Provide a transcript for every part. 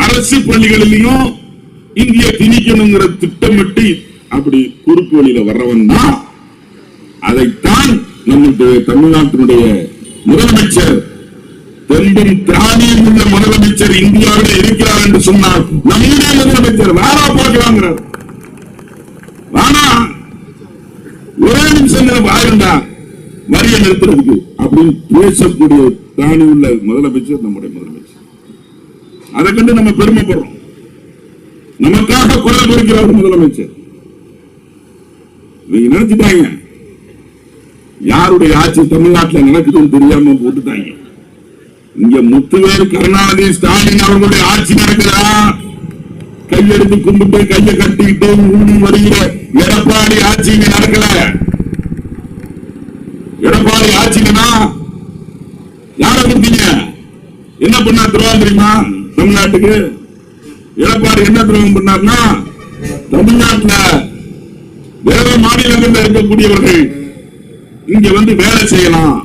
அரசு பள்ளிகளிலும் இந்திய திணிக்கணுங்கிற திட்டமிட்டு அப்படி குறுக்கு வழியில வர்றவன் தான். அதைத்தான் நம்முடைய தமிழ்நாட்டினுடைய முதலமைச்சர் தெம்பும் திராணியும் உள்ள முதலமைச்சர் இந்தியாவில் இருக்கிறார் என்று சொன்னார். நம்முடைய முதலமைச்சர் வேறா பார்க்கலாங்கிறார். ஆனா ஒரே நிமிஷம் ஆயிருந்தா வரியை நிறுத்துறதுக்கு அப்படின்னு பேசக்கூடிய திராணி உள்ள முதலமைச்சர் நம்முடைய முதலமைச்சர். அதை கண்டு நம்ம பெருமைப்படுறோம். நமக்காக குரல் கொடுக்கிறார் முதலமைச்சர். நீங்க நினைச்சுட்டாங்க யாருடைய ஆட்சி தமிழ்நாட்டில் நடக்குதுன்னு தெரியாம போட்டுட்டாங்க. இங்க முத்துவேல் கருணாநிதி ஸ்டாலின் அவர்களுடைய ஆட்சி நடக்குதா? கையெடுத்து கும்பிட்டு கையை கட்டிக்கிட்டு ஊடி வருகிற எடப்பாடி ஆட்சி இங்க நடக்கல. எடப்பாடி ஆட்சினா யார கொடுத்தீங்க? என்ன பண்ணா துரோகம் தெரியுமா தமிழ்நாட்டுக்கு? எடப்பாடி என்ன துரோகம் பண்ணார்னா, தமிழ்நாட்டில் வேற மாநிலங்களில் இருக்கக்கூடியவர்கள் இங்க வந்து வேலை செய்யலாம்,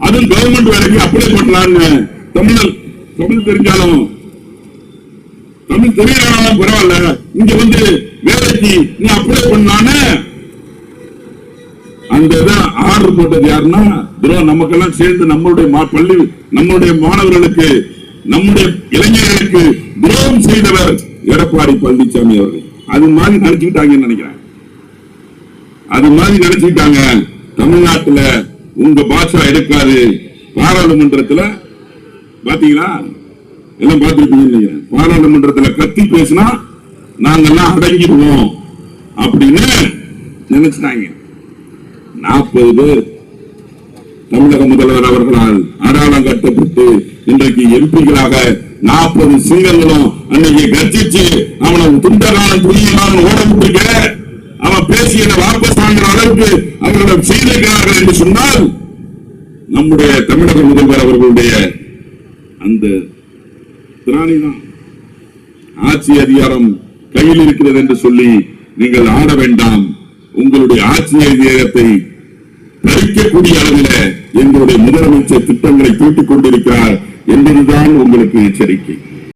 அதுவும் கவர்மெண்ட் வேலைக்கு அப்ளை பண்ணலாம்னு தமிழ் தெரிஞ்சாலும் தமிழ் தெரியலாம் பரவாயில்ல, இங்க வந்து வேலைக்கு நீ அப்ளை பண்ணலான்னு அந்த ஆர்டர் போட்டது யாருன்னா நமக்கெல்லாம் சேர்ந்து நம்மளுடைய பள்ளி நம்மளுடைய மாணவர்களுக்கு நம்முடைய இளைஞர்களுக்கு துரோகம் செய்தவர் எடப்பாடி பழனிசாமி அவர்கள். அது மாதிரி நினைச்சுக்கிட்டாங்கன்னு நினைக்கிறேன். அது மாதிரி நினைச்சுக்கிட்டாங்க. தமிழ்நாட்டில் உங்க பாஷா எடுக்காது. பாராளுமன்றத்தில் பாத்தீங்களா, எல்லாம் பார்த்துருப்பீங்க. பாராளுமன்றத்தில் கத்தி பேசினா நாங்கெல்லாம் அடங்கிடுவோம் அப்படின்னு நினைச்சிட்டாங்க. 40 பேர் தமிழக முதல்வர் அவர்களால் அடையாளம் கட்டப்பட்டு இன்றைக்கு எம்பிகளாக 40 சிங்கங்களும் அன்னைக்கு கர்ஜிச்சு அவனை துண்டகாலம் துணியகாலம் ஓட விட்டுருக்க, அவன் பேசியதை வாபஸ் வாங்குற அளவுக்கு அவர்களிடம் செய்திருக்கிறார்கள் என்று சொன்னால் நம்முடைய தமிழக முதல்வர் அவர்களுடைய அந்த திராணிதான். ஆட்சி அதிகாரம் கையில் இருக்கிறது என்று சொல்லி நீங்கள் ஆட வேண்டாம். உங்களுடைய ஆட்சி அதிகாரத்தை பறிக்கக்கூடிய அளவில் எங்களுடைய முதலமைச்சர் திட்டங்களை தூட்டிக் கொண்டிருக்கிறார் என்பதுதான் உங்களுக்கு எச்சரிக்கை.